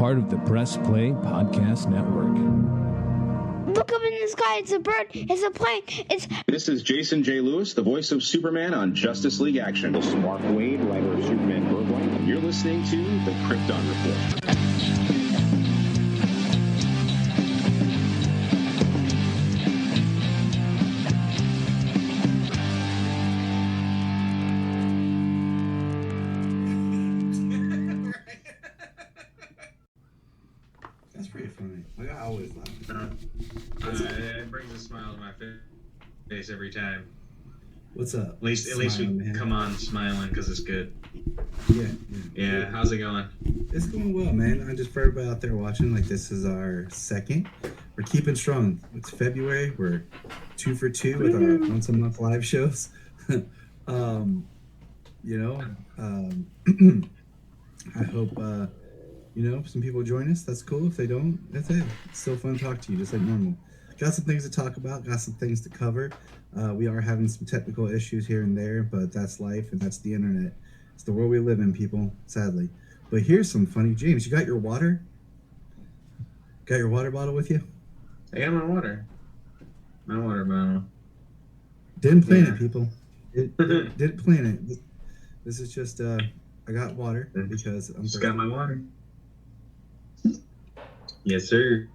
part of the Press Play Podcast Network. Look up in the sky. It's a bird. It's a plane. This is Jason J. Lewis, the voice of Superman on Justice League Action. This is Mark Wade, writer of Superman Birthright. You're listening to the Krypton Report. That's pretty funny. Like, I always laugh. It brings a smile to my face every time. What's up? At least we man. Come on smiling because it's good. Yeah. How's it going? It's going well, man. I just for everybody out there watching, like this is our second. We're keeping strong. It's February. We're 2 for 2 with our once a month live shows. I hope some people join us. That's cool. If they don't, that's it. It's still fun to talk to you, just like normal. Got some things to talk about. Got some things to cover. We are having some technical issues here and there, but that's life and that's the internet. It's the world we live in, people, sadly. But here's some funny. James, you got your water? Got your water bottle with you? I got my water. My water bottle. Didn't plan it, people. Didn't plan it. This is just, I got water because I'm just got my water. Yes, sir.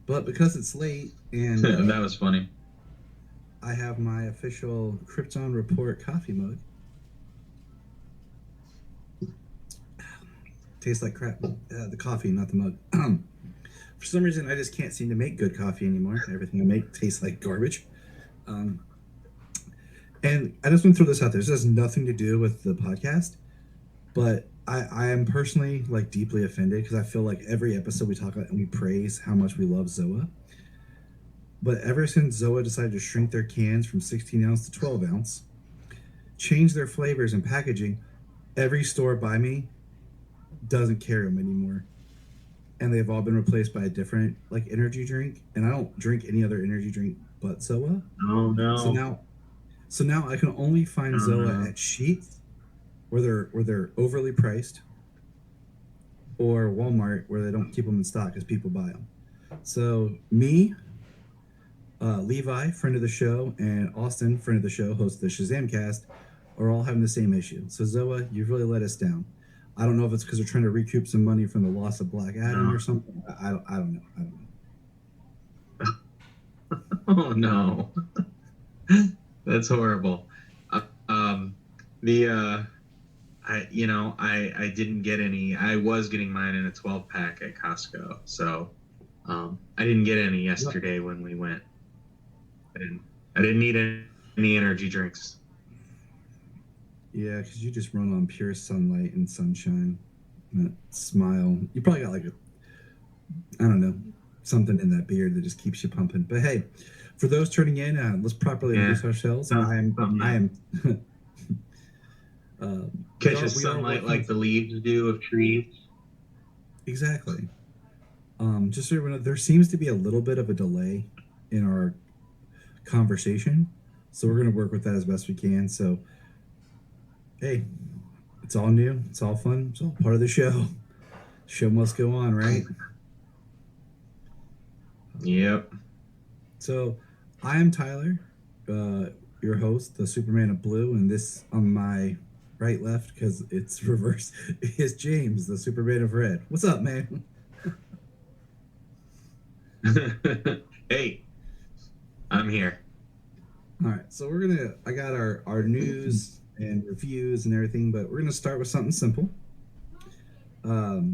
But because it's late and... that was funny. I have my official Krypton Report coffee mug. Tastes like crap. The coffee, not the mug. For some reason, I just can't seem to make good coffee anymore. Everything I make tastes like garbage. And I just want to throw this out there. This has nothing to do with the podcast, but I am personally like deeply offended because I feel like every episode we talk about and we praise how much we love Zoa. But ever since Zoa decided to shrink their cans from 16 ounce to 12 ounce, change their flavors and packaging, every store by me doesn't carry them anymore. And they've all been replaced by a different like energy drink. And I don't drink any other energy drink but Zoa. Oh no. So now I can only find Zoa at Sheetz where they're overly priced, or Walmart where they don't keep them in stock because people buy them. So me, Levi, friend of the show, and Austin, friend of the show, host of the Shazam cast, are all having the same issue. So Zoa, you've really let us down. I don't know if it's because they're trying to recoup some money from the loss of Black Adam or something. I don't know. Oh no. That's horrible. I didn't get any. I was getting mine in a 12-pack at Costco, so I didn't get any yesterday when we went. I didn't need any energy drinks. Yeah, because you just run on pure sunlight and sunshine. That smile. You probably got something in that beard that just keeps you pumping. But hey, for those turning in, let's properly introduce ourselves. I am. Catches sunlight like the leaves do of trees. Exactly. Just so everyone knows, there seems to be a little bit of a delay in our conversation, so we're going to work with that as best we can. So, hey, it's all new, it's all fun, it's all part of the show. Show must go on, right? Yep. So, I am Tyler, your host, the Superman of Blue, and this on my right, left, because it's reversed, is James, the Superman of Red. What's up, man? Hey, I'm here. All right, so I got our news and reviews and everything, but we're gonna start with something simple. So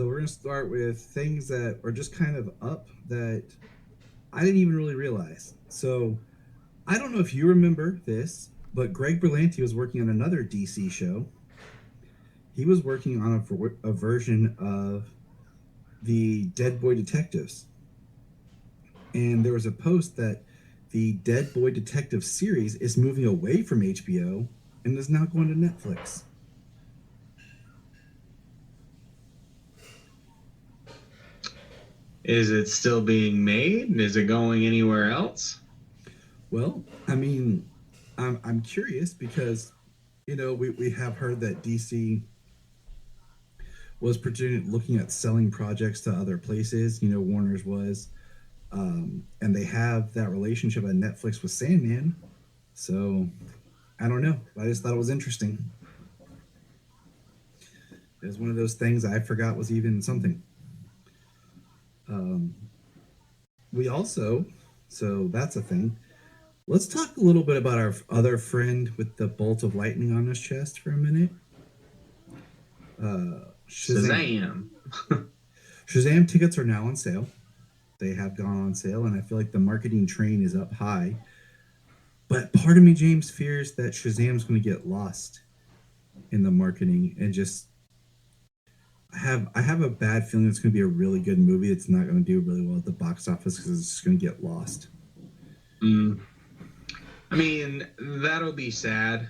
we're gonna start with things that are just kind of up that I didn't even really realize. So I don't know if you remember this, but Greg Berlanti was working on another DC show. He was working on a version of the Dead Boy Detectives. And there was a post that the Dead Boy Detective series is moving away from HBO and is now going to Netflix. Is it still being made? Is it going anywhere else? Well, I mean, I'm curious because, we have heard that DC was looking at selling projects to other places. You know, Warner's was, and they have that relationship at Netflix with Sandman. So I don't know. I just thought it was interesting. It was one of those things I forgot was even something. We also, so that's a thing. Let's talk a little bit about our other friend with the bolt of lightning on his chest for a minute. Shazam. Shazam tickets are now on sale. They have gone on sale, and I feel like the marketing train is up high. But part of me, James, fears that Shazam's going to get lost in the marketing and just. I have a bad feeling it's going to be a really good movie. It's not going to do really well at the box office because it's just going to get lost. I mean, that'll be sad.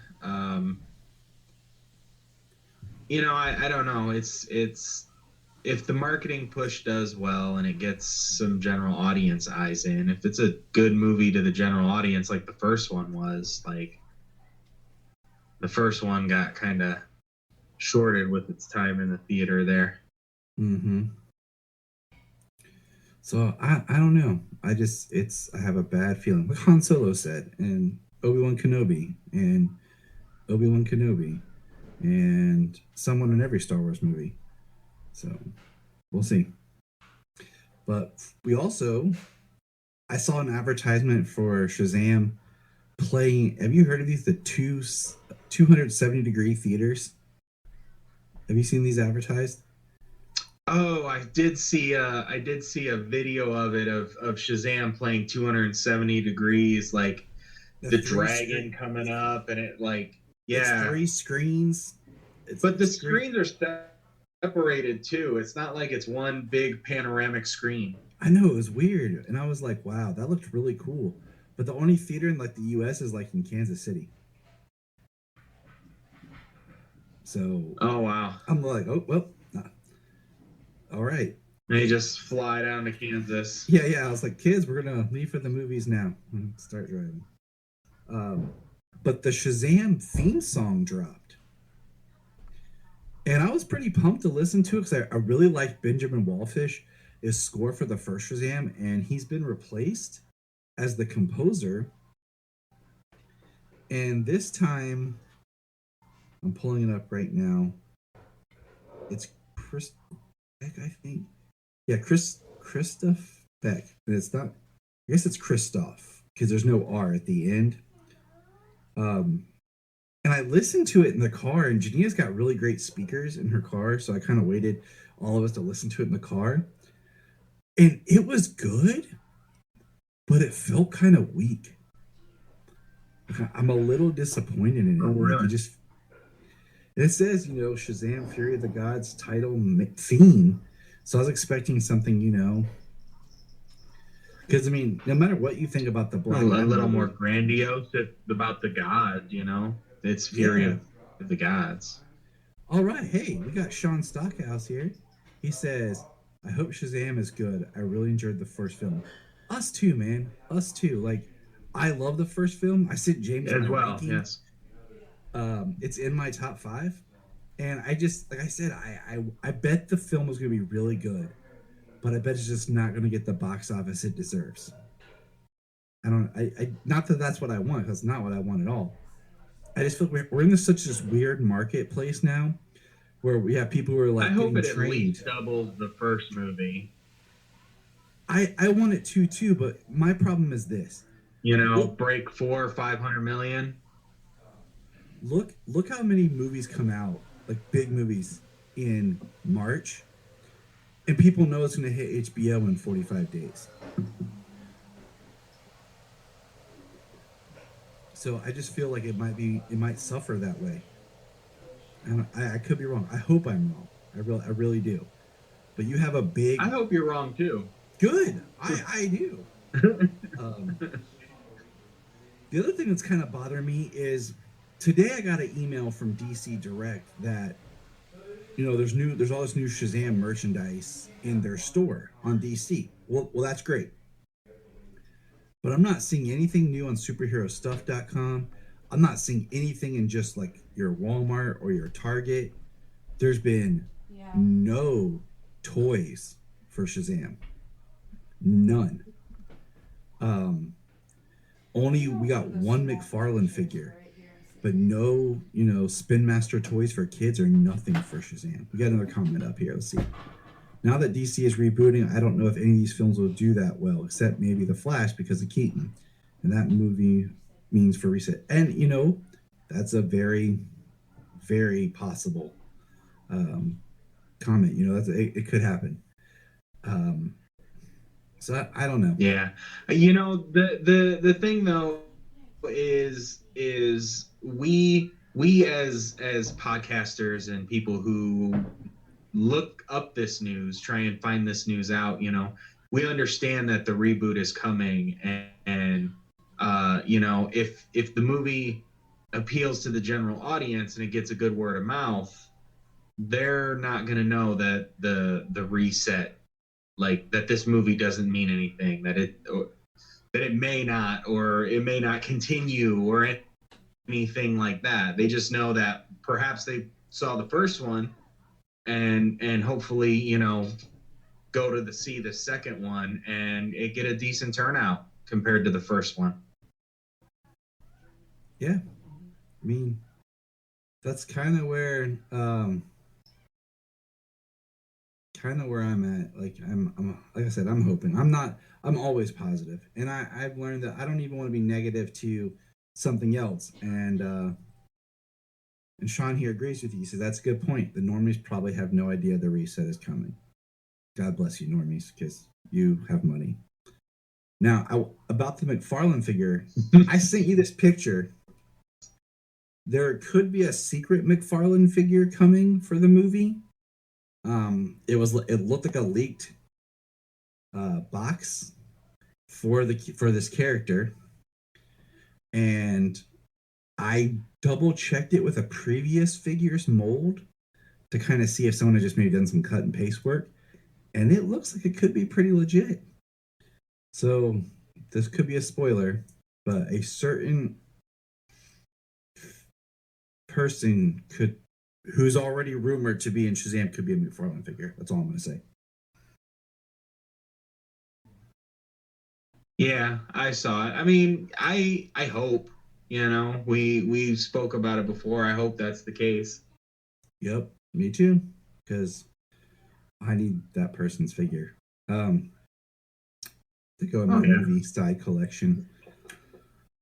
You know, I don't know. It's if the marketing push does well and it gets some general audience eyes in, if it's a good movie to the general audience like the first one was, like the first one got kind of shorted with its time in the theater there. So I don't know. I have a bad feeling. Like Han Solo said, and Obi-Wan Kenobi, and someone in every Star Wars movie. So we'll see. But I saw an advertisement for Shazam playing. Have you heard of these? The 270-degree theaters. Have you seen these advertised? Oh, I did see a video of it of Shazam playing 270 degrees, like the dragon coming up, and it like it's 3 screens. But the screens are separated too. It's not like it's one big panoramic screen. I know, it was weird, and I was like, wow, that looked really cool. But the only theater in like the U.S. is like in Kansas City. So, oh wow, I'm like, oh well, all right. And they just fly down to Kansas. Yeah. I was like, kids, we're gonna leave for the movies now and start driving. But the Shazam theme song dropped, and I was pretty pumped to listen to it because I really liked Benjamin Wallfish, his score for the first Shazam, and he's been replaced as the composer. And this time, I'm pulling it up right now. It's Chris Beck, I think. Yeah, Christoph Beck. And it's not, I guess it's Christoph, because there's no R at the end. And I listened to it in the car, and Jania's got really great speakers in her car, so I kind of waited all of us to listen to it in the car. And it was good, but it felt kind of weak. I'm a little disappointed in it. Oh, really? It says, Shazam, Fury of the Gods title theme. So I was expecting something, because, I mean, no matter what you think about the Black Adam, a little more grandiose about the gods, It's Fury of the Gods. All right. Hey, we got Sean Stockhouse here. He says, I hope Shazam is good. I really enjoyed the first film. Us too, man. Us too. Like, I love the first film. I sent James as well. ranking. Yes. It's in my top 5, and I just, like I said, I bet the film was going to be really good, but I bet it's just not going to get the box office it deserves. I not that that's what I want, because it's not what I want at all. I just feel we're in such this weird marketplace now, where we have people who are like, I hope it trained. At least doubles the first movie. I want it to too, but my problem is this. Break 400 or 500 million. Look how many movies come out, like big movies, in March, and people know it's going to hit HBO in 45 days. So I just feel like it might suffer that way. And I could be wrong. I hope I'm wrong. I really do. But you have a big. I hope you're wrong too. Good. I do. The other thing that's kind of bothering me is today I got an email from DC Direct that there's all this new Shazam merchandise in their store on DC. Well, that's great. But I'm not seeing anything new on superherostuff.com. I'm not seeing anything in just like your Walmart or your Target. There's been no toys for Shazam. None. Only we got one McFarlane figure, but no, Spin Master toys for kids or nothing for Shazam. We got another comment up here. Let's see. Now that DC is rebooting, I don't know if any of these films will do that well, except maybe The Flash because of Keaton. And that movie means for reset. And, that's a very, very possible comment. It could happen. So I don't know. Yeah. The thing though is we as podcasters and people who look up this news, try and find this news out, we understand that the reboot is coming and if the movie appeals to the general audience and it gets a good word of mouth, they're not going to know that the reset, like that this movie doesn't mean anything, that it may not, or it may not continue or anything like that. They just know that perhaps they saw the first one and hopefully, go to see the second one and get a decent turnout compared to the first one. Yeah. I mean, that's kind of where I'm at. Like I'm like I said, I'm hoping. I'm always positive. And I've learned that I don't even want to be negative to something else. And Sean here agrees with you. He said that's a good point. The normies probably have no idea the reset is coming. God bless you, normies, because you have money. Now, about the McFarlane figure, I sent you this picture. There could be a secret McFarlane figure coming for the movie. It looked like a leaked box for this character, and I double checked it with a previous figure's mold to kind of see if someone had just maybe done some cut and paste work, and it looks like it could be pretty legit. So this could be a spoiler, but a certain person who's already rumored to be in Shazam could be a McFarlane figure. That's all I'm going to say. Yeah, I saw it. I mean, I hope, we spoke about it before. I hope that's the case. Yep, me too, because I need that person's figure. To go in my movie side collection.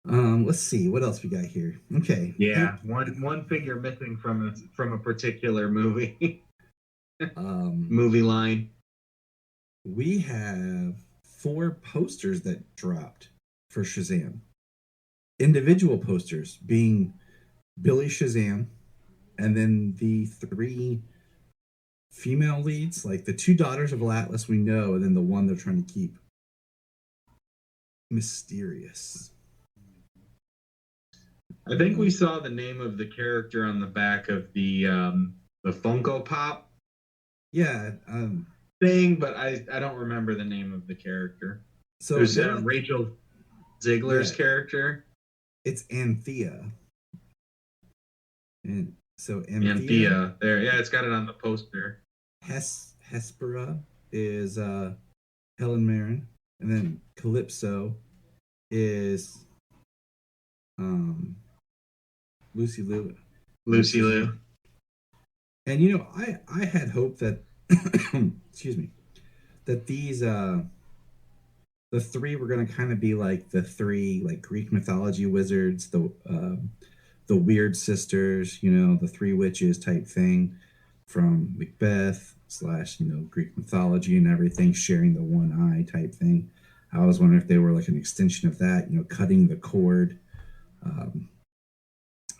Let's see what else we got here. Okay. Yeah, one figure missing from a particular movie. Movie line. We have 4 posters that dropped for Shazam. Individual posters being Billy Shazam, and then the 3 female leads, like the 2 daughters of Atlas we know, and then the one they're trying to keep mysterious. I think we saw the name of the character on the back of the Funko Pop. Yeah. Thing, but I don't remember the name of the character. So there's Rachel Ziegler's character. It's Anthea. And so Anthea. There, yeah, it's got it on the poster. Hespera is Helen Mirren, and then Calypso is Lucy Liu. Lucy Liu. And I had hoped that excuse me, that these the 3 were going to kind of be like the 3 like Greek mythology wizards, the weird sisters, the 3 witches type thing from Macbeth / Greek mythology and everything, sharing the one eye type thing. I was wondering if they were like an extension of that, cutting the cord.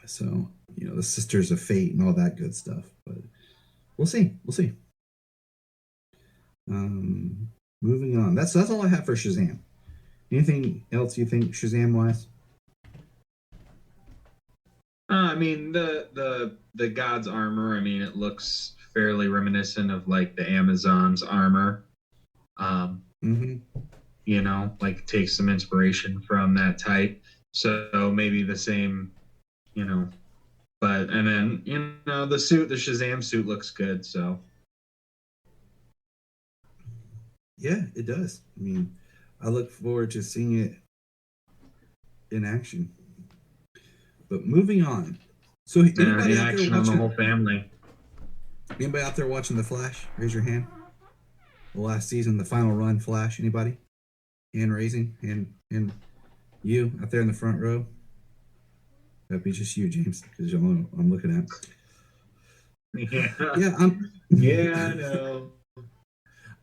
So the Sisters of Fate and all that good stuff. But we'll see. Moving on. That's all I have for Shazam. Anything else you think Shazam wise? I mean the God's armor. I mean, it looks fairly reminiscent of like the Amazon's armor. Like takes some inspiration from that type. So maybe the same, but and then the suit, the Shazam suit looks good. So Yeah, it does. I mean, I look forward to seeing it in action. But moving on. So anybody In out there action on the watching? whole family. Anybody out there watching The Flash? Raise your hand. The last season, the final run, Flash. Anybody? Hand raising, and you out there in the front row. That'd be just you, James, because I'm looking at. Yeah. Yeah, Yeah, I know.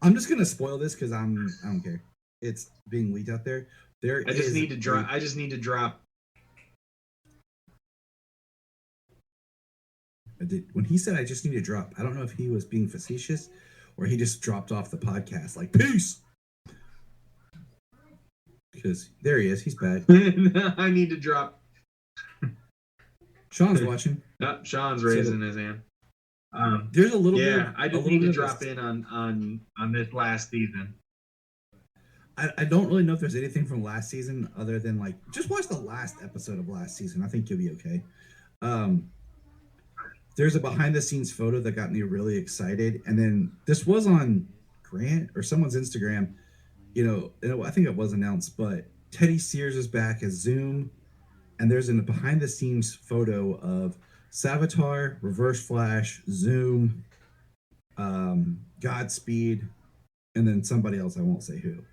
I'm just gonna spoil this because I don't care. It's being leaked out there. I just need to drop. When he said I just need to drop, I don't know if he was being facetious or he just dropped off the podcast like peace. Because there he is, he's bad. I need to drop. Sean's watching. Sean's raising his hand. There's a little bit. Yeah, I just need to drop in on this last season. I don't really know if there's anything from last season other than like just watch the last episode of last season. I think you'll be okay. There's a behind the scenes photo that got me really excited, and then this was on Grant or someone's Instagram. I think it was announced, but Teddy Sears is back as Zoom, and there's a behind the scenes photo of Savitar, Reverse Flash, Zoom, Godspeed, and then somebody else I won't say who.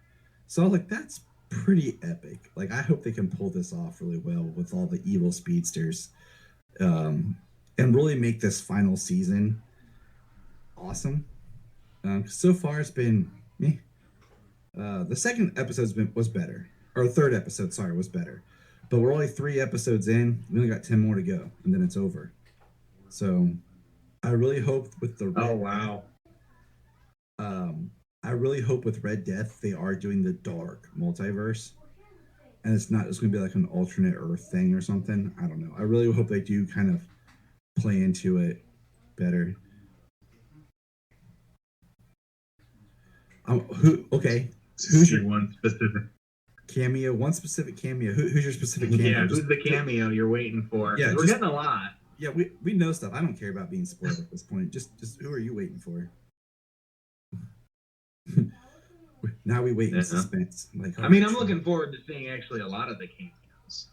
So I was like, that's pretty epic. Like, I hope they can pull this off really well with all the evil speedsters, and really make this final season awesome. So far, it's been me. The second episode was better, or third episode, sorry, was better. But we're only 3 episodes in. We only got 10 more to go, and then it's over. So I really hope with the I really hope with Red Death they are doing the dark multiverse, and it's not just going to be like an alternate Earth thing or something. I don't know. I really hope they do kind of play into it better. Who's your one specific cameo? One specific cameo. Who's your specific cameo? Yeah, who's the cameo you're waiting for? Yeah, we're getting a lot. Yeah, we know stuff. I don't care about being spoiled at this point. Just who are you waiting for? Now we wait in suspense. I'm looking forward to seeing actually a lot of the cameos.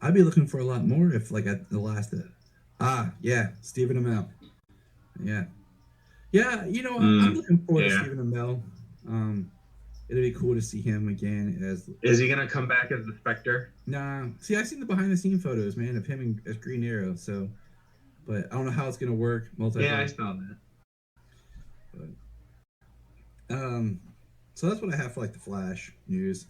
I'd be looking for a lot more if at the last. Stephen Amell. Yeah. I'm looking forward to Stephen Amell. It'd be cool to see him again as. Is he gonna come back as the Spectre? Nah. See, I've seen the behind the scene photos, man, of him as Green Arrow. So, but I don't know how it's gonna work. Yeah, I saw that. But, so that's what I have for the Flash news.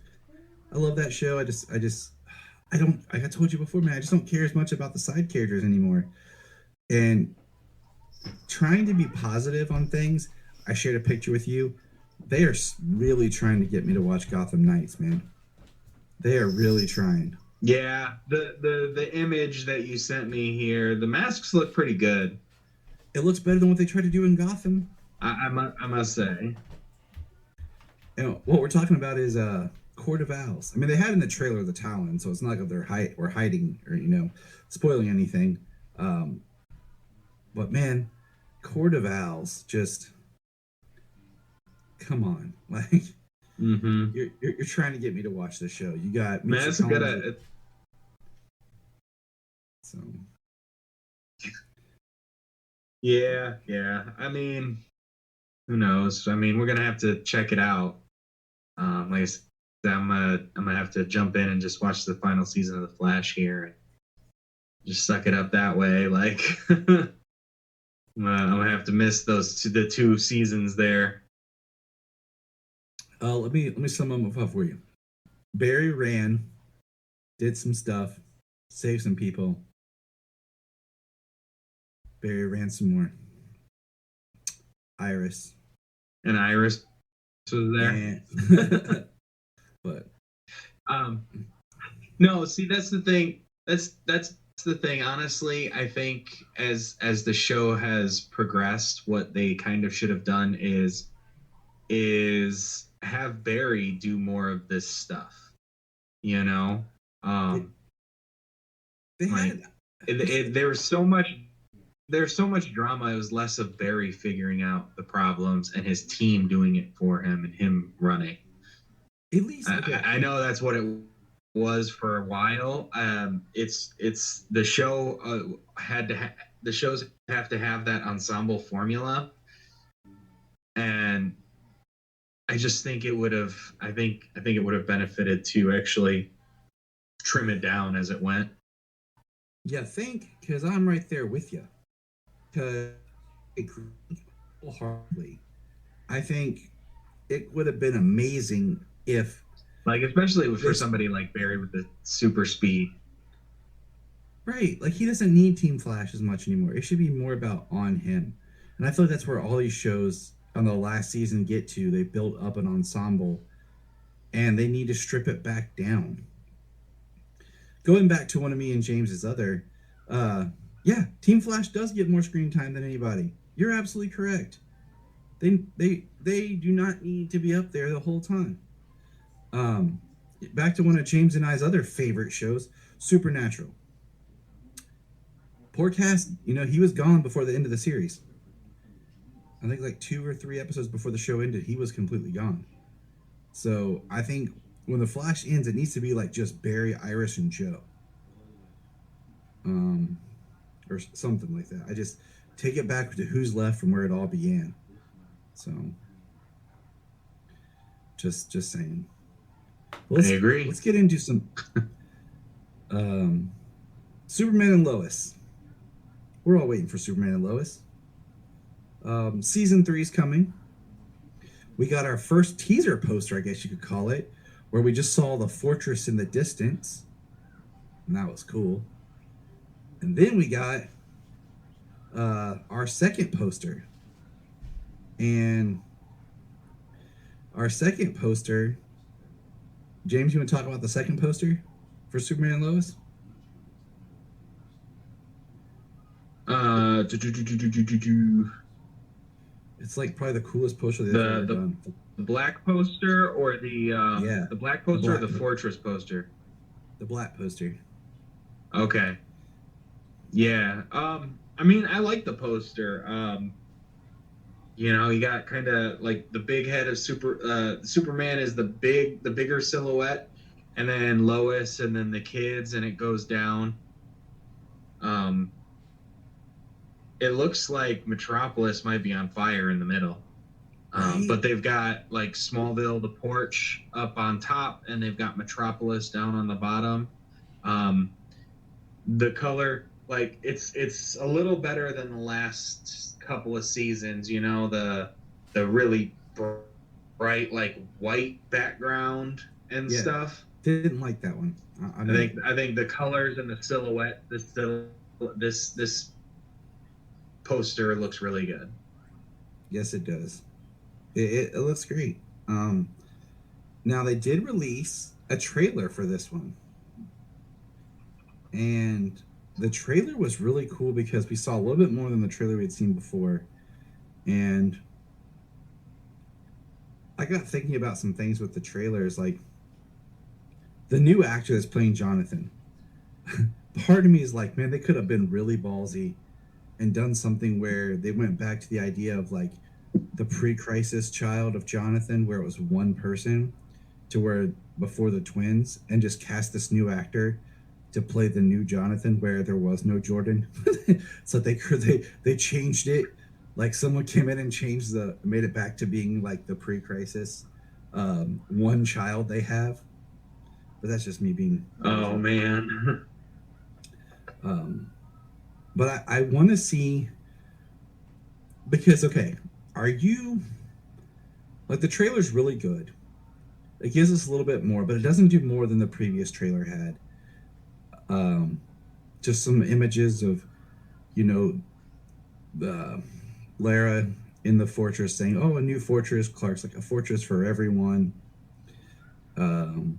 I love that show. I don't. Like I told you before, man. I just don't care as much about the side characters anymore. And trying to be positive on things. I shared a picture with you. They are really trying to get me to watch Gotham Knights, man. They are really trying. Yeah, the image that you sent me here, the masks look pretty good. It looks better than what they tried to do in Gotham. I must say. And what we're talking about is Court of Owls. I mean, they had in the trailer the Talon, so it's not like they're hiding or spoiling anything. But man, Court of Owls, just come on, you're trying to get me to watch this show. You got man, it's good. So yeah. I mean, who knows? I mean, we're gonna have to check it out. Like I said, I'm gonna have to jump in and just watch the final season of The Flash here and just suck it up that way. Like I'm gonna have to miss the 2 seasons there. Let me sum them up for you. Barry ran, did some stuff, saved some people. Barry ran some more. Iris. And Iris was there. But no, see, that's the thing. That's the thing. Honestly, I think as the show has progressed, what they kind of should have done is have Barry do more of this stuff. There was so much there's so much drama. It was less of Barry figuring out the problems and his team doing it for him and him running. At least I know that's what it was for a while. It's the show the shows have to have that ensemble formula, and I just think it would have. I think it would have benefited to actually trim it down as it went. Yeah, because I'm right there with you. Because wholeheartedly, I think it would have been amazing if, like, especially for somebody like Barry with the super speed. Right, like he doesn't need Team Flash as much anymore. It should be more about on him, and I feel like that's where all these shows on the last season get to. They build up an ensemble, and they need to strip it back down. Going back to one of me and James's other, yeah, Team Flash does get more screen time than anybody. You're absolutely correct. They do not need to be up there the whole time. Back to one of James and I's other favorite shows, Supernatural. Poor cast, he was gone before the end of the series. I think like 2 or 3 episodes before the show ended, he was completely gone. So I think when the Flash ends, it needs to be like just Barry, Iris, and Joe. Or something like that. I just take it back to who's left from where it all began. So just saying. I agree. Let's get into some Superman and Lois. We're all waiting for Superman and Lois. Season 3 is coming. We got our first teaser poster, I guess you could call it, where we just saw the fortress in the distance. And that was cool. And then we got our second poster. And our second poster, James, you want to talk about the second poster for Superman and Lois? It's like probably the coolest poster they've ever done. The black poster or the black poster or the fortress poster? The black poster. Okay. Yeah. I mean, I like the poster. You got kind of like the big head of Superman is the bigger silhouette, and then Lois, and then the kids, and it goes down. It looks like Metropolis might be on fire in the middle. But they've got like Smallville, the porch up on top, and they've got Metropolis down on the bottom. The color, like it's a little better than the last couple of seasons. The really bright like white background and stuff. Didn't like that one. I think the colors and the silhouette, this poster looks really good. Yes, it does. It looks great. Now they did release a trailer for this one, and the trailer was really cool because we saw a little bit more than the trailer we had seen before, and I got thinking about some things with the trailers, like the new actor that's playing Jonathan. Part of me is like, man, they could have been really ballsy and done something where they went back to the idea of like the pre-crisis child of Jonathan, where it was one person, to where before the twins, and just cast this new actor to play the new Jonathan where there was no Jordan. So they changed it, like someone came in and made it back to being like the pre-crisis one child they have. But that's just me being man. But I want to see, because are you like, the trailer's really good. It gives us a little bit more, but it doesn't do more than the previous trailer had. Just some images of, Lara in the fortress saying, "Oh, a new fortress." Clark's like, "A fortress for everyone." It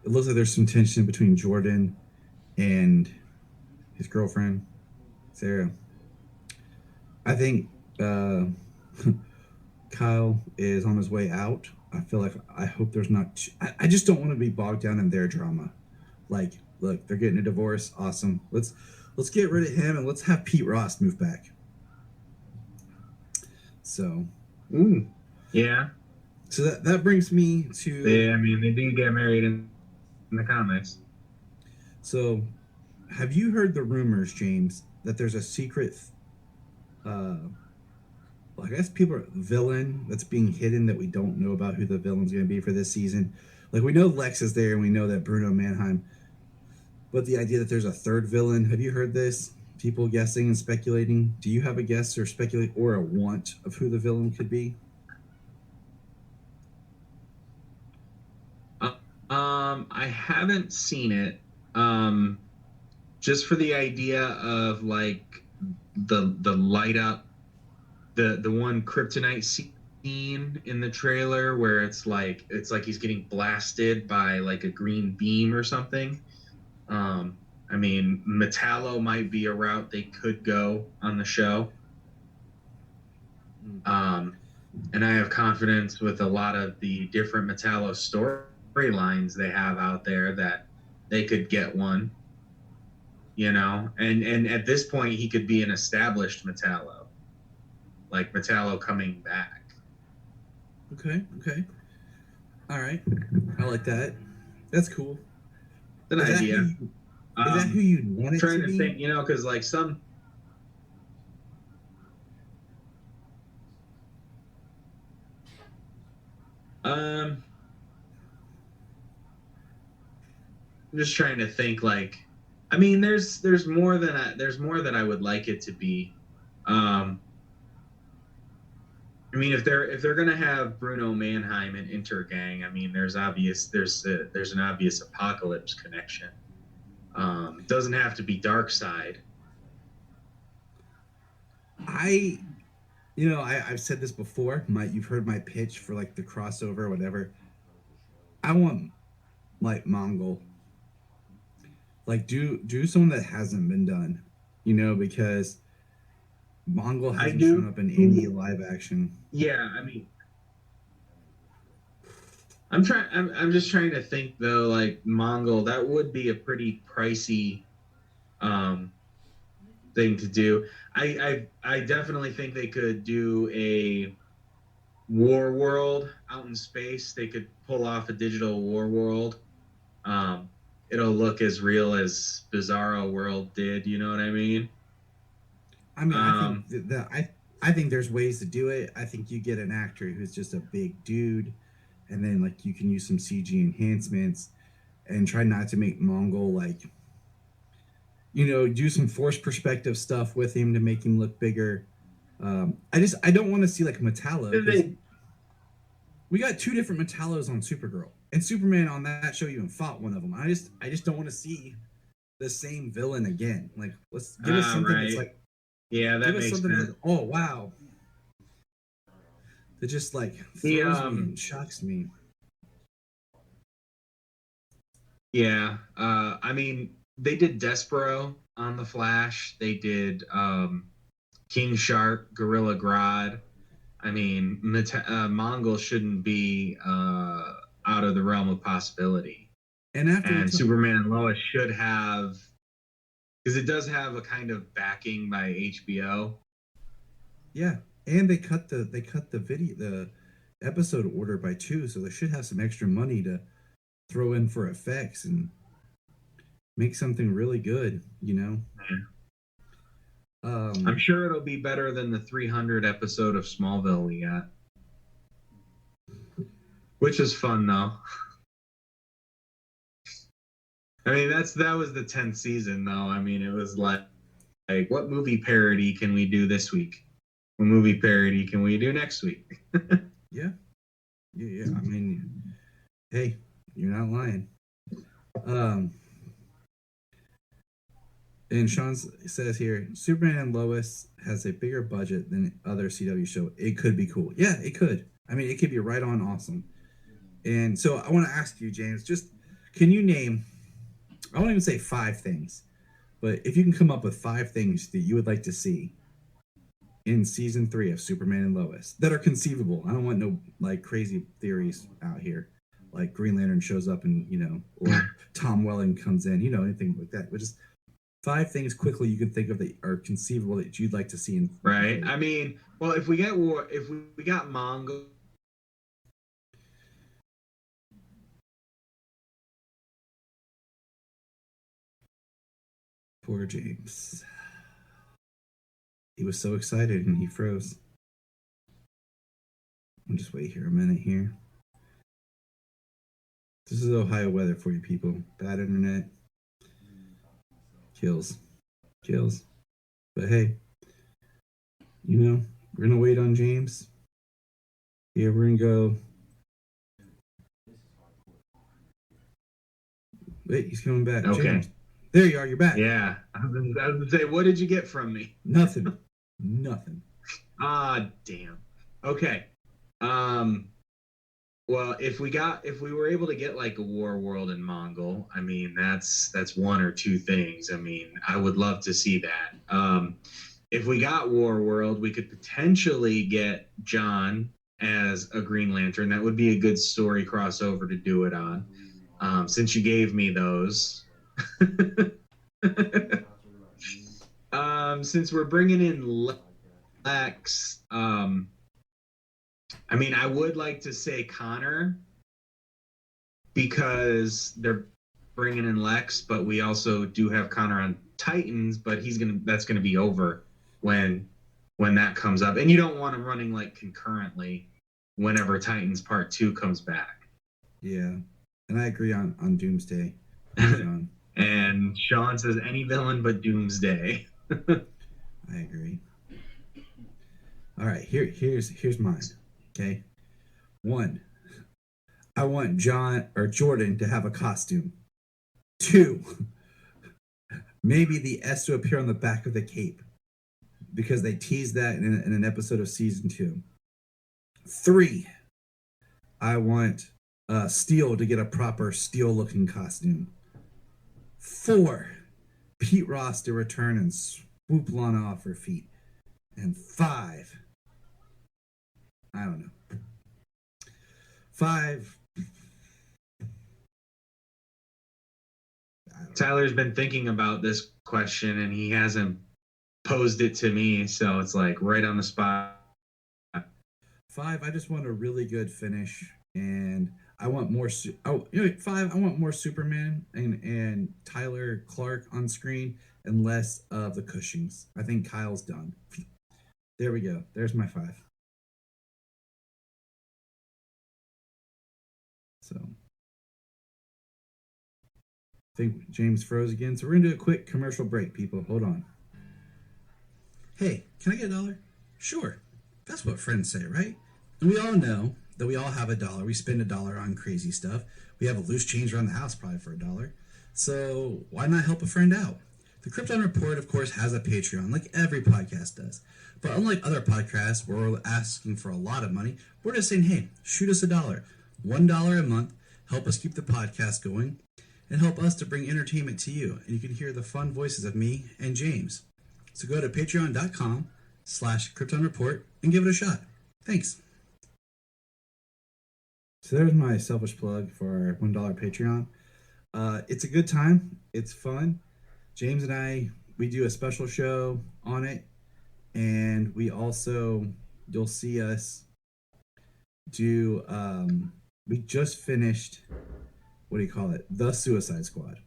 looks like there's some tension between Jordan and his girlfriend, Sarah. I think Kyle is on his way out. I hope there's not. I just don't want to be bogged down in their drama. Like, look, they're getting a divorce. Awesome. Let's let's get rid of him and let's have Pete Ross move back. So, Yeah. so that brings me to. They do get married in the comics. So, have you heard the rumors, James, that there's a secret, well, I guess villain that's being hidden that we don't know about who the villain's going to be for this season? Like, we know Lex is there and we know that Bruno Mannheim, but the idea that there's a third villain, have you heard this? People guessing and speculating. Do you have a guess or speculate or a want of who the villain could be? I haven't seen it. Just for the idea of like the light up, the one kryptonite scene in the trailer where it's like he's getting blasted by like a green beam or something. I mean, Metallo might be a route they could go on the show. And I have confidence with a lot of the different Metallo storylines they have out there that they could get one, you know, and at this point he could be an established Metallo, like Metallo coming back. Okay. All right. I like that. That's cool. It's an idea. Is that who you'd want it trying to to be? think, you know, because like some. I'm just trying to think. Like, I mean, there's more than I would like it to be. I mean, if they're gonna have Bruno Mannheim and Intergang, I mean, there's an obvious Apocalypse connection. Doesn't have to be Darkseid. I've said this before. You've heard my pitch for like the crossover or whatever. I want like Mongol. Like do something that hasn't been done, you know, because Mongol hasn't shown up in any live action. Yeah, I mean, I'm just trying to think though. Like Mongol, that would be a pretty pricey thing to do. I definitely think they could do a War World out in space. They could pull off a digital War World. It'll look as real as Bizarro World did. You know what I mean? I mean, I think there's ways to do it. I think you get an actor who's just a big dude, and then like you can use some CG enhancements, and try not to make Mongol like, you know, do some forced perspective stuff with him to make him look bigger. I don't want to see like Metallo. We got two different Metallos on Supergirl, and Superman on that show even fought one of them. I just don't want to see the same villain again. Like, let's give us something that's like, yeah, that makes sense. Like, oh wow, that just like throws me and shocks me. Yeah, I mean, they did Despero on the Flash. They did King Shark, Gorilla Grodd. I mean, Mongol shouldn't be out of the realm of possibility. And Superman and Lois should have, because it does have a kind of backing by HBO. Yeah, and they cut the episode order by 2, so they should have some extra money to throw in for effects and make something really good, you know. Yeah. I'm sure it'll be better than the 300 episode of Smallville we got, which is fun though. I mean, that was the 10th season though. I mean, it was like what movie parody can we do this week? What movie parody can we do next week? Yeah. I mean, hey, you're not lying. And Sean says here, Superman and Lois has a bigger budget than other CW show. It could be cool. Yeah, it could. I mean, it could be right on awesome. And so I want to ask you, James, just can you name, I won't even say 5 things, but if you can come up with 5 things that you would like to see in season 3 of Superman and Lois that are conceivable. I don't want no like crazy theories out here. Like Green Lantern shows up and, you know, or Tom Welling comes in, you know, anything like that. But just 5 things quickly you can think of that are conceivable that you'd like to see in. Right. I mean, well, if we got Mongol. Poor James. He was so excited and he froze. I'll just wait here a minute here. This is Ohio weather for you people. Bad internet. Kills. But hey, we're going to wait on James. Here, we're going to go. Wait, he's coming back. Okay. James. There you are. You're back. Yeah. I was going to say, what did you get from me? Nothing. Ah, damn. Okay. Well, if we were able to get like a War World and Mongol, I mean, that's one or two things. I mean, I would love to see that. If we got War World, we could potentially get John as a Green Lantern. That would be a good story crossover to do it on. Since you gave me those. Since we're bringing in Lex, I mean, I would like to say Connor because they're bringing in Lex, but we also do have Connor on Titans, but that's gonna be over when that comes up, and you don't want them running like concurrently whenever Titans Part 2 comes back. Yeah, and I agree on Doomsday. And Sean says any villain but Doomsday. I agree. All right, here's mine. Okay. 1, I want Jordan to have a costume. 2, maybe the S to appear on the back of the cape because they teased that in an episode of season 2. 3, I want Steel to get a proper Steel looking costume. 4, Pete Ross to return and swoop Lana off her feet. And 5, I don't know. 5. Tyler's been thinking about this question and he hasn't posed it to me, so it's like right on the spot. 5, I just want a really good finish, and I want more. 5, I want more Superman and Tyler Clark on screen, and less of the Cushings. I think Kyle's done. There we go. There's my 5. So, I think James froze again. So we're gonna do a quick commercial break, people. Hold on. Hey, can I get $1? Sure. That's what friends say, right? And we all know that we all have $1. We spend $1 on crazy stuff. We have a loose change around the house probably for $1. So why not help a friend out? The Krypton Report, of course, has a Patreon, like every podcast does. But unlike other podcasts where we're asking for a lot of money, we're just saying, hey, shoot us $1. $1 a month, help us keep the podcast going, and help us to bring entertainment to you. And you can hear the fun voices of me and James. So go to patreon.com/Krypton Report and give it a shot. Thanks. So there's my selfish plug for our $1 Patreon. It's a good time. It's fun. James and I, we do a special show on it. And we also, you'll see us do, we just finished, The Suicide Squad.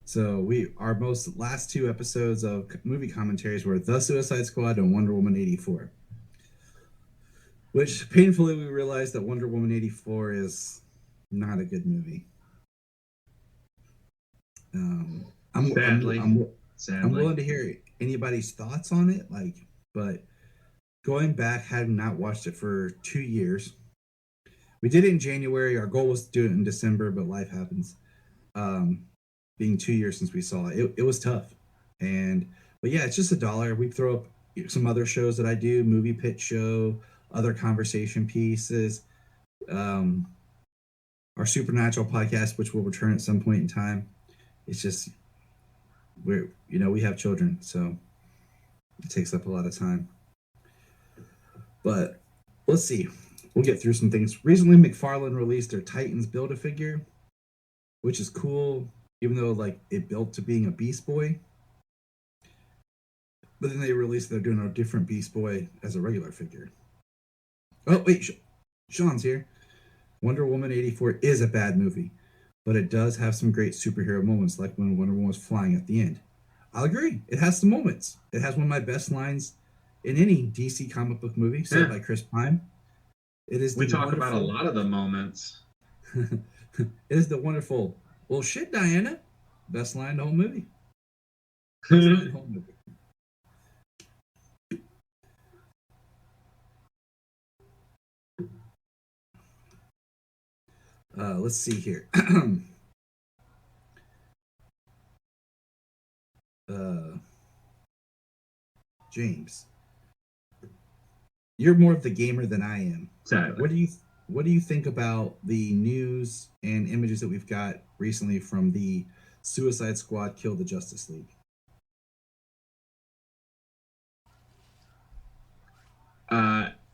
So our last 2 episodes of movie commentaries were The Suicide Squad and Wonder Woman 84. Which, painfully, we realized that Wonder Woman 84 is not a good movie. Sadly. I'm willing to hear anybody's thoughts on it, but going back, had not watched it for 2 years. We did it in January. Our goal was to do it in December, but life happens. Being 2 years since we saw it, it was tough. But yeah, it's just $1. We throw up some other shows that I do, Movie Pit Show, other conversation pieces, our Supernatural podcast, which will return at some point in time. It's just we have children, so it takes up a lot of time. But let's see. We'll get through some things. Recently, McFarlane released their Titans Build-A-Figure, which is cool, even though it built to being a Beast Boy. But then they released they're doing a different Beast Boy as a regular figure. Oh, wait, Sean's here. Wonder Woman 84 is a bad movie, but it does have some great superhero moments, like when Wonder Woman was flying at the end. I'll agree. It has some moments. It has one of my best lines in any DC comic book movie, said by Chris Pine. It is. We talk about a lot of the moments. It is the wonderful, well, shit, Diana. Best line in the whole movie. Best line in the whole movie. Let's see here. James, you're more of the gamer than I am. Sadly. What do you think about the news and images that we've got recently from the Suicide Squad Kill the Justice League?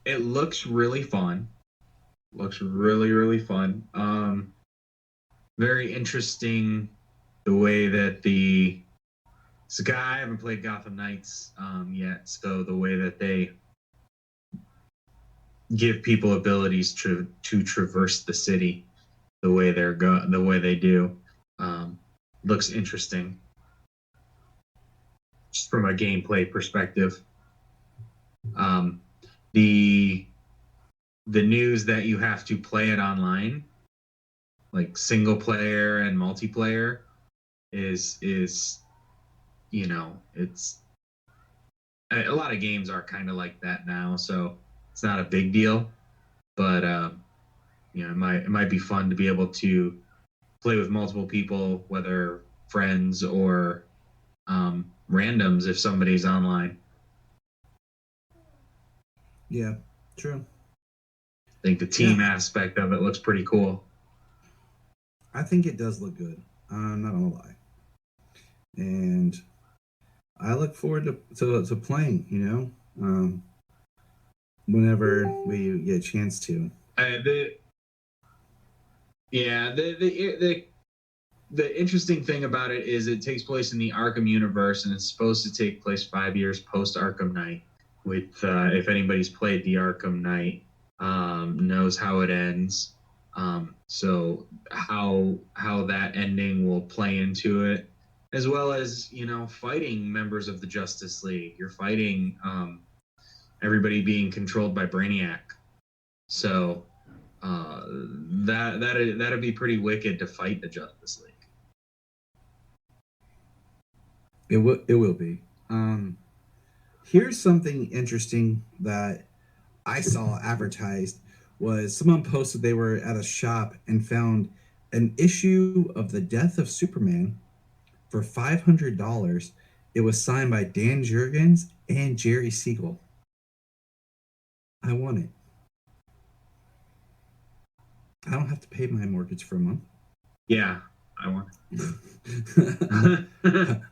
It looks really fun. Looks really, really fun. Very interesting the way that I haven't played Gotham Knights yet, so the way that they give people abilities to traverse the city, the way they do, looks interesting. Just from a gameplay perspective. The news that you have to play it online, like single player and multiplayer, is it's a lot of games are kind of like that now, so it's not a big deal. But it might be fun to be able to play with multiple people, whether friends or randoms, if somebody's online. Yeah, true. I think the team aspect of it looks pretty cool. I think it does look good. I'm not gonna lie, and I look forward to playing. Whenever we get a chance to. The interesting thing about it is it takes place in the Arkham universe, and it's supposed to take place 5 years post Arkham Knight. With if anybody's played the Arkham Knight, knows how it ends. So how that ending will play into it, as well as fighting members of the Justice League. You're fighting everybody being controlled by Brainiac. So that'd be pretty wicked to fight the Justice League. It will be. Here's something interesting that I saw advertised was someone posted they were at a shop and found an issue of The Death of Superman for $500. It was signed by Dan Jurgens and Jerry Siegel. I want it. I don't have to pay my mortgage for a month. Yeah, I want it.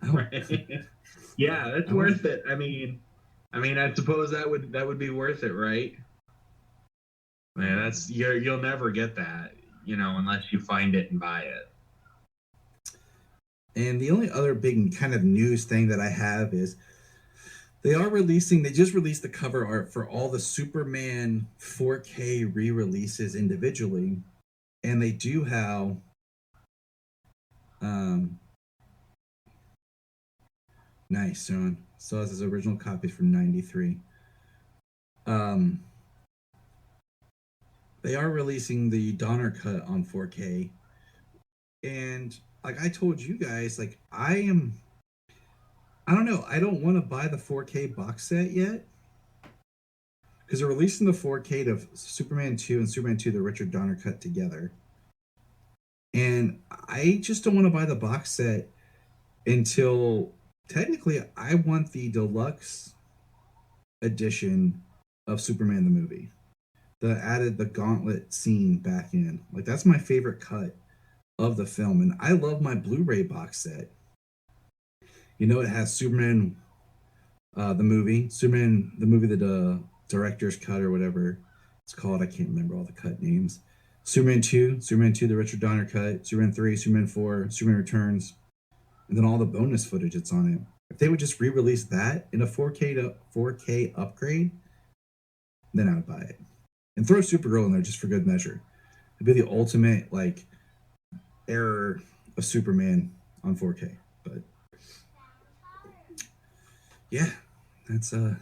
Right. Yeah, that's worth it. I mean, I suppose that would be worth it, right? Man, that's you'll never get that, unless you find it and buy it. And the only other big kind of news thing that I have is they just released the cover art for all the Superman 4K re-releases individually, and they do have nice, Sean. So this is original copies from 93. They are releasing the Donner cut on 4K. And like I told you guys, like I don't know, I don't want to buy the 4K box set yet. Because they're releasing the 4K to Superman 2 and Superman 2, the Richard Donner cut together. And I just don't want to buy the box set until technically I want the deluxe edition of Superman the movie that added the gauntlet scene back in. Like that's my favorite cut of the film, and I love my Blu-ray box set. It has Superman the movie, the director's cut or whatever it's called. I can't remember all the cut names. Superman 2, the Richard Donner cut, Superman 3, Superman 4, Superman Returns, and then all the bonus footage that's on it. If they would just re-release that in a 4K to 4K upgrade, then I would buy it. And throw Supergirl in there just for good measure. It'd be the ultimate like error of Superman on 4K. But yeah, that's all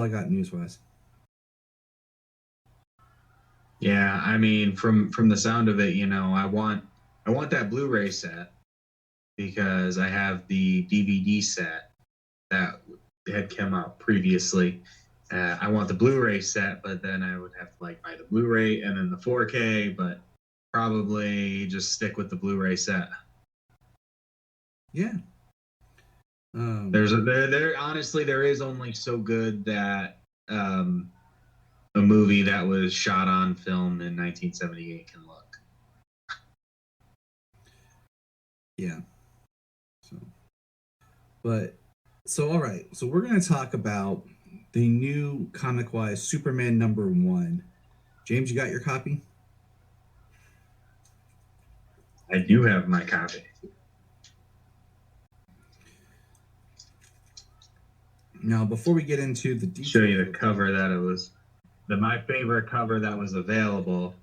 I got news wise. Yeah, I mean, from the sound of it, I want that Blu-ray set because I have the DVD set that had come out previously. I want the Blu-ray set, but then I would have to like buy the Blu-ray and then the 4K, but probably just stick with the Blu-ray set. Yeah. Honestly, there is only so good that a movie that was shot on film in 1978 can look. Yeah. So all right. So we're going to talk about the new comic-wise Superman #1. James, you got your copy? I do have my copy. Now, before we get into the details, Show you the cover that it was my favorite cover that was available.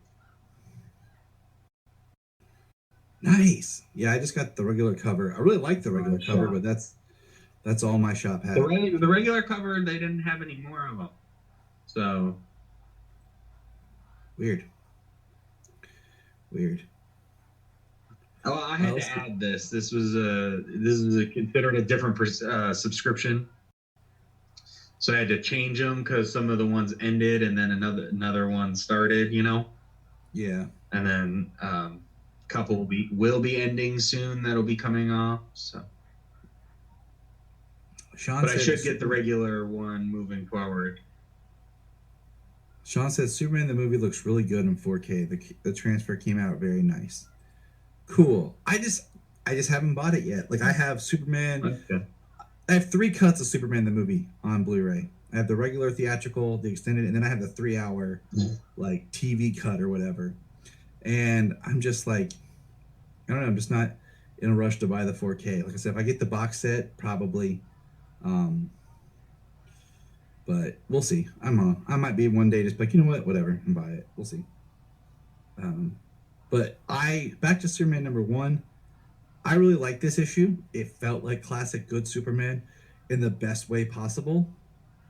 Nice. Yeah, I just got the regular cover. I really like the regular cover, but that's all my shop had. The regular cover, they didn't have any more of them. So weird. Oh, I had to add this. This was considered a different subscription. So I had to change them because some of the ones ended and then another one started, Yeah. And then couple will be ending soon. That'll be coming off. So, but I should get the regular one moving forward. Sean said Superman the movie looks really good in 4K. The transfer came out very nice. Cool. I just haven't bought it yet. Like I have Superman. Okay. I have 3 cuts of Superman the movie on Blu-ray. I have the regular theatrical, the extended, and then I have the 3-hour like TV cut or whatever. And I'm just like, I don't know. I'm just not in a rush to buy the 4K. Like I said, if I get the box set, probably. But we'll see. I might be one day just like, you know what, whatever, and buy it. We'll see. But back to Superman #1. I really like this issue. It felt like classic good Superman in the best way possible.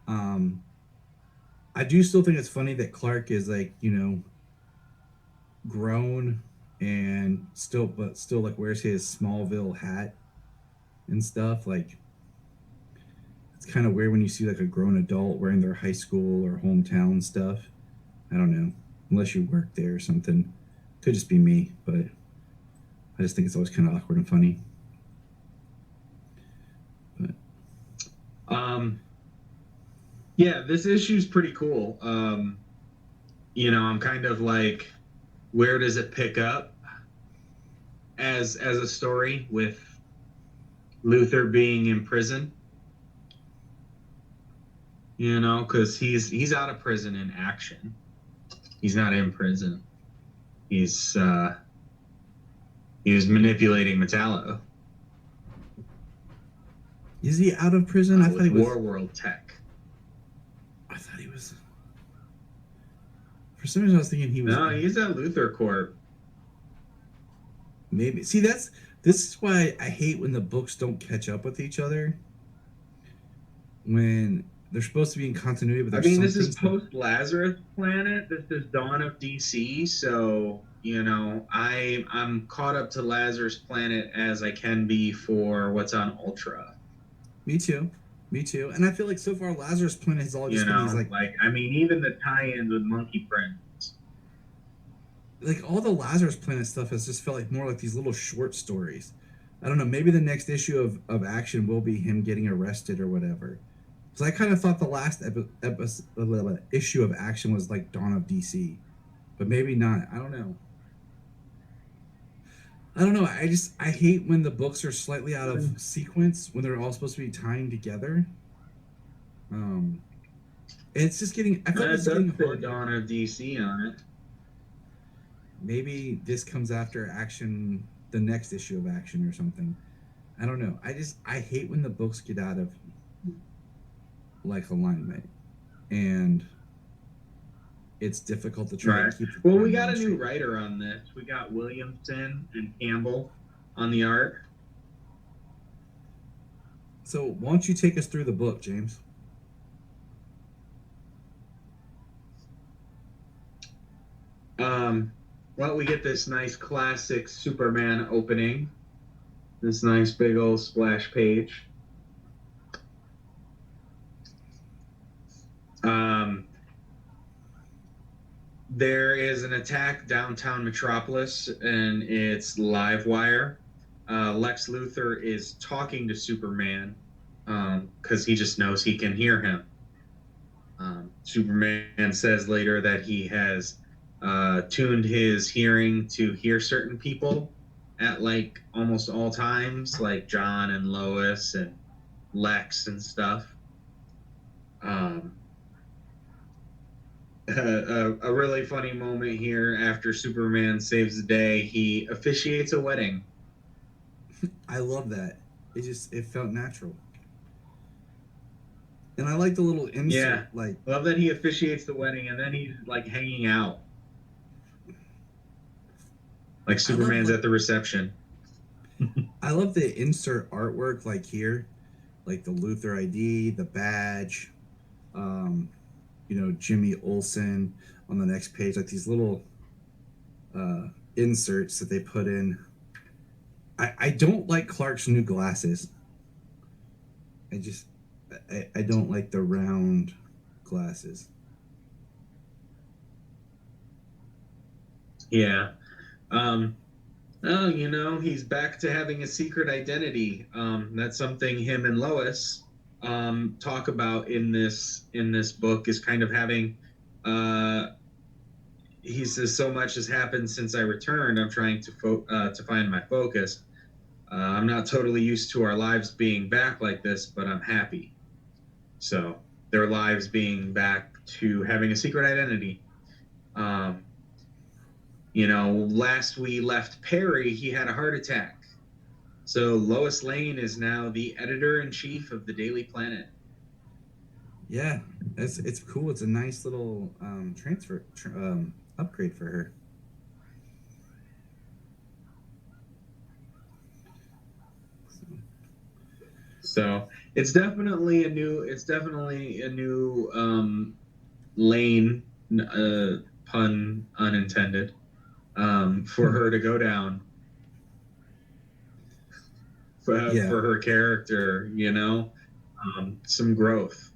I do still think it's funny that Clark is like, grown and still like wears his Smallville hat and stuff. Like it's kind of weird when you see like a grown adult wearing their high school or hometown stuff. I don't know, unless you work there or something. Could just be me, but I just think it's always kind of awkward and funny. But yeah, this issue's pretty cool. I'm kind of like, where does it pick up as a story with Luthor being in prison? Because he's out of prison in Action. He's not in prison. He was manipulating Metallo. Is he out of prison? I thought he was Warworld Tech. I thought he was. For some reason, I was thinking he was. No, he's at Luthor Corp. Maybe. See, this is why I hate when the books don't catch up with each other. When they're supposed to be in continuity, but this is post Lazarus Planet. This is Dawn of DC. So I'm caught up to Lazarus Planet as I can be for what's on Ultra. Me too. And I feel like so far Lazarus Planet has all just been these even the tie-ins with Monkey Prince. Like all the Lazarus Planet stuff has just felt like more like these little short stories. I don't know. Maybe the next issue of Action will be him getting arrested or whatever. Because I kind of thought the last issue of Action was like Dawn of DC, but maybe not. I don't know. I hate when the books are slightly out of sequence when they're all supposed to be tying together. It's just getting. I feel like it's getting hard. Dawn of DC on it. Maybe this comes after Action, the next issue of Action or something. I don't know. I hate when the books get out of like alignment, and it's difficult to try Right. to keep. Well, we got a new writer on this. We got Williamson and Campbell on the art. So why don't you take us through the book, James? Well, we get this nice classic Superman opening. This nice big old splash page. There is an attack downtown Metropolis, and it's live wire. Lex Luthor is talking to Superman because he just knows he can hear him. Superman says later that he has tuned his hearing to hear certain people at like almost all times, like John and Lois and Lex and stuff. A really funny moment here after Superman saves the day, he officiates a wedding. I love that. It felt natural. And I like the little insert. Yeah, like love that he officiates the wedding and then he's like hanging out. Like Superman's at the reception. I love the insert artwork like here, like the Luthor ID, the badge, Jimmy Olsen on the next page, like these little inserts that they put in. I don't like Clark's new glasses. I don't like the round glasses. Yeah. He's back to having a secret identity. That's something him and Lois talk about in this book, is kind of having he says, so much has happened since I returned. I'm trying to find my focus. I'm not totally used to our lives being back like this, but I'm happy. So their lives being back to having a secret identity. Last we left Perry, he had a heart attack. So Lois Lane is now the editor-in-chief of the Daily Planet. Yeah, it's cool. It's a nice little upgrade for her. So it's definitely a new lane, pun unintended, for her to go down. For her character, some growth.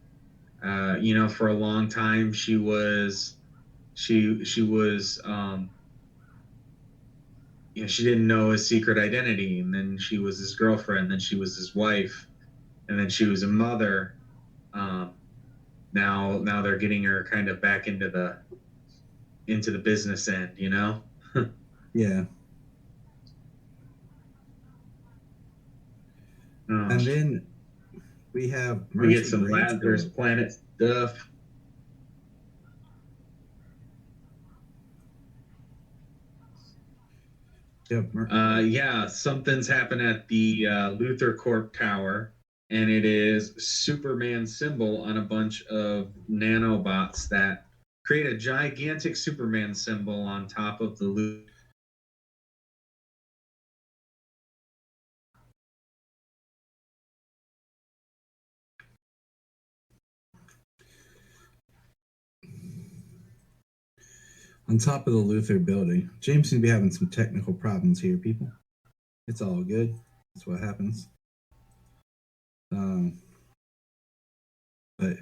For a long time she was she didn't know his secret identity, and then she was his girlfriend, then she was his wife, and then she was a mother. Now they're getting her kind of back into the business end, Yeah. And then we get some Lazarus Planet stuff. Something's happened at the Luthor Corp Tower, and it is Superman's symbol on a bunch of nanobots that create a gigantic Superman symbol on top of the Luthor. On top of the Luthor building. James seems to be having some technical problems here, people. It's all good. That's what happens. But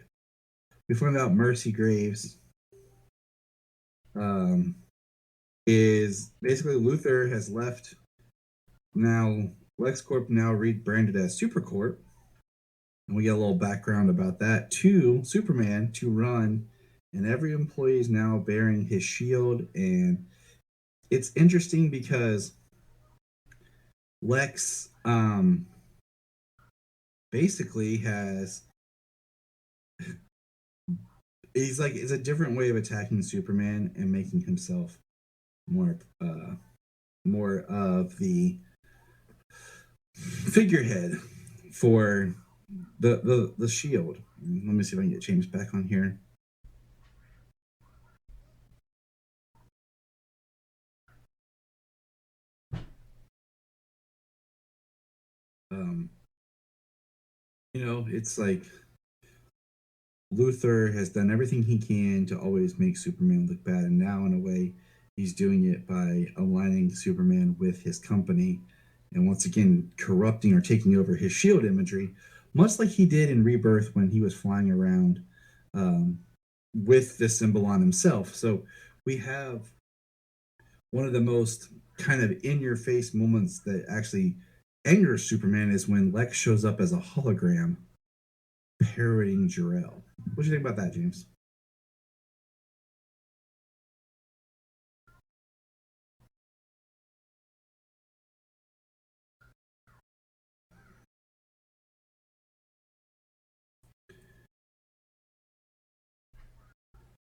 we find out Mercy Graves is basically Luthor has left. Now LexCorp now rebranded as Supercorp, and we get a little background about that to Superman to run. And every employee is now bearing his shield. And it's interesting because Lex basically has... it's a different way of attacking Superman and making himself more of the figurehead for the Shield. Let me see if I can get James back on here. It's like Luthor has done everything he can to always make Superman look bad, and now in a way he's doing it by aligning Superman with his company and once again corrupting or taking over his shield imagery, much like he did in Rebirth when he was flying around with this symbol on himself. So we have one of the most kind of in-your-face moments that actually angers Superman is when Lex shows up as a hologram parodying Jor-El. What do you think about that, James?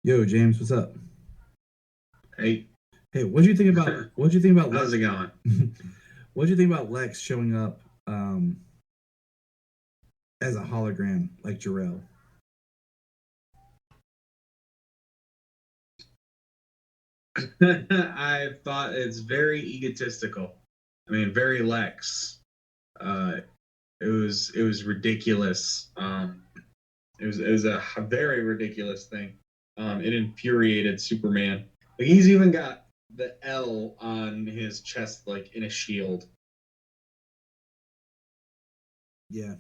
Yo, James, what's up? Hey, what do you think about how's it going? What do you think about Lex showing up as a hologram like Jor-El? I thought it's very egotistical. I mean, very Lex. It was ridiculous. It was a very ridiculous thing. It infuriated Superman. Like, he's even got the L on his chest, like in a shield. Yeah.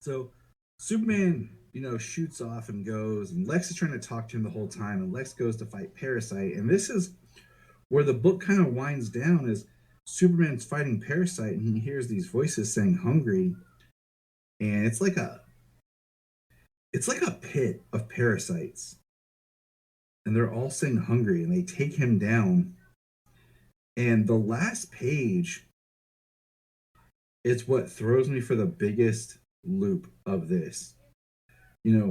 So Superman, shoots off and goes, and Lex is trying to talk to him the whole time, and Lex goes to fight Parasite, and this is where the book kind of winds down. Is Superman's fighting Parasite, and he hears these voices saying "hungry," and it's like a pit of parasites, and they're all saying "hungry," and they take him down. And the last page is what throws me for the biggest loop of this.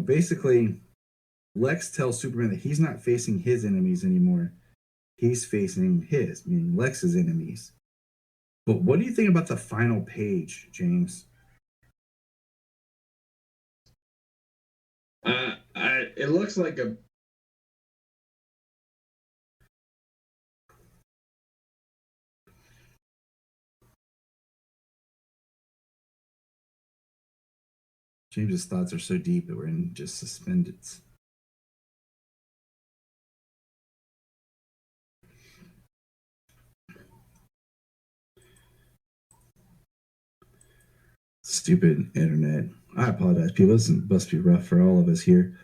Basically, Lex tells Superman that he's not facing his enemies anymore. He's facing his, meaning Lex's enemies. But what do you think about the final page, James? It looks like a... James's thoughts are so deep that we're in just suspended. Stupid internet. I apologize, people. This must be rough for all of us here.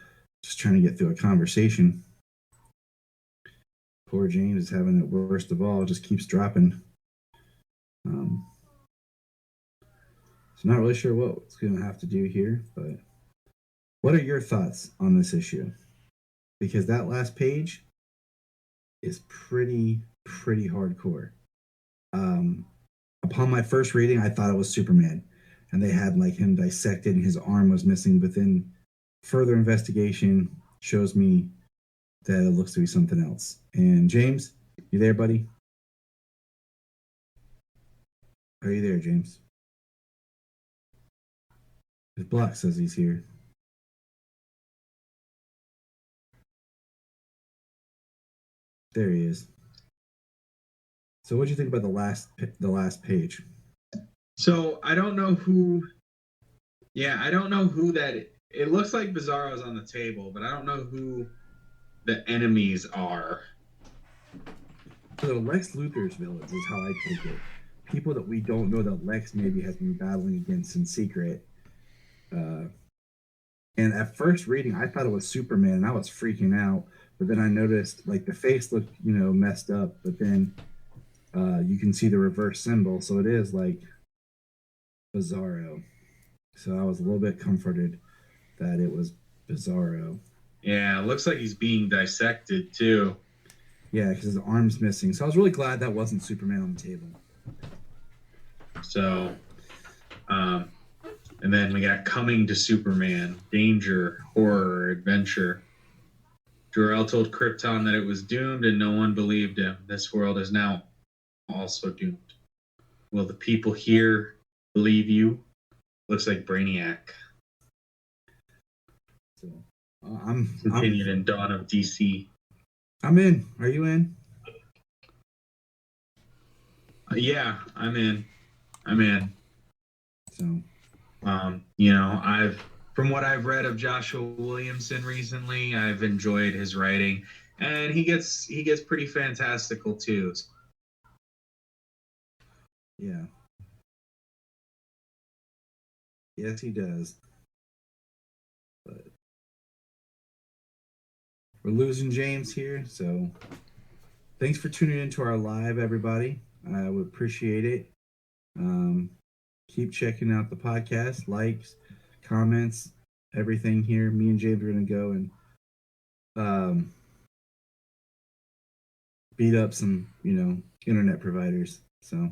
Just trying to get through a conversation. Poor James is having it worst of all. Just keeps dropping. So not really sure what it's going to have to do here, but what are your thoughts on this issue? Because that last page is pretty hardcore. Upon my first reading, I thought it was Superman, and they had like him dissected and his arm was missing, but then further investigation shows me that it looks to be something else. And James, you there, buddy? Are you there, James? His block says he's here. There he is. So what do you think about the last page? So I don't know who... Yeah, I don't know who that... It looks like Bizarro's on the table, but I don't know who the enemies are. So Lex Luthor's villains is how I take it. People that we don't know that Lex maybe has been battling against in secret. And at first reading, I thought it was Superman, and I was freaking out. But then I noticed, like, the face looked, messed up. But then you can see the reverse symbol, so it is like Bizarro. So I was a little bit comforted that it was Bizarro. Yeah, it looks like he's being dissected too. Yeah, because his arm's missing. So I was really glad that wasn't Superman on the table. So, and then we got Coming to Superman, Danger, Horror, Adventure. Jor-El told Krypton that it was doomed and no one believed him. This world is now also doomed. Will the people here believe you? Looks like Brainiac. So, Continued in Dawn of DC. I'm in. Are you in? Yeah, I'm in. So, from what I've read of Joshua Williamson recently, I've enjoyed his writing, and he gets pretty fantastical too. yeah. Yes, he does. But we're losing James here, so thanks for tuning into our live, everybody. I would appreciate it. Keep checking out the podcast, likes, comments, everything here. Me and James are going to go and beat up some, internet providers. So,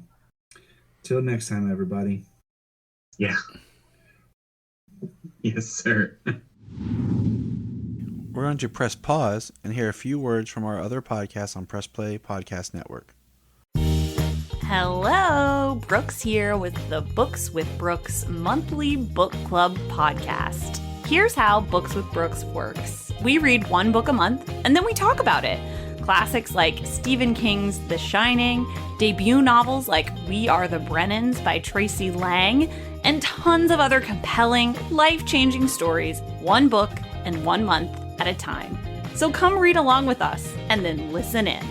till next time, everybody. Yeah. Yes, sir. We're going to press pause and hear a few words from our other podcasts on Press Play Podcast Network. Hello, Brooks here with the Books with Brooks monthly book club podcast. Here's how Books with Brooks works. We read one book a month and then we talk about it. Classics like Stephen King's The Shining, debut novels like We Are the Brennans by Tracy Lang, and tons of other compelling, life-changing stories, one book and 1 month at a time. So come read along with us and then listen in.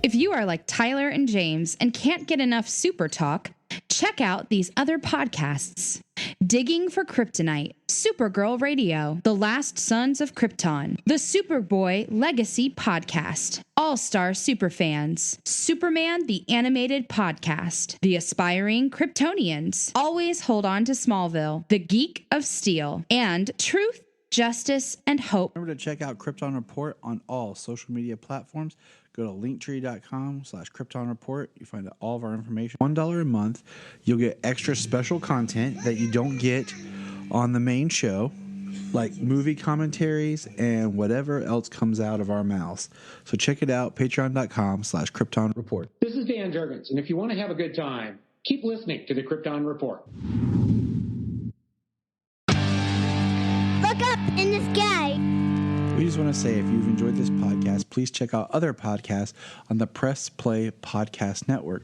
If you are like Tyler and James and can't get enough super talk, check out these other podcasts. Digging for Kryptonite, Supergirl Radio, The Last Sons of Krypton, the Superboy Legacy Podcast, All-Star Superfans, Superman the Animated Podcast, The Aspiring Kryptonians, Always Hold On to Smallville, The Geek of Steel, and Truth, Justice, and Hope. Remember to check out Krypton Report on all social media platforms. Go to linktree.com/Krypton Report. You find all of our information. $1 a month. You'll get extra special content that you don't get on the main show, like movie commentaries and whatever else comes out of our mouths. So check it out, patreon.com/Krypton Report. This is Dan Jurgens, and if you want to have a good time, keep listening to the Krypton Report. Look up in the sky. We just want to say, if you've enjoyed this podcast, please check out other podcasts on the Press Play Podcast Network.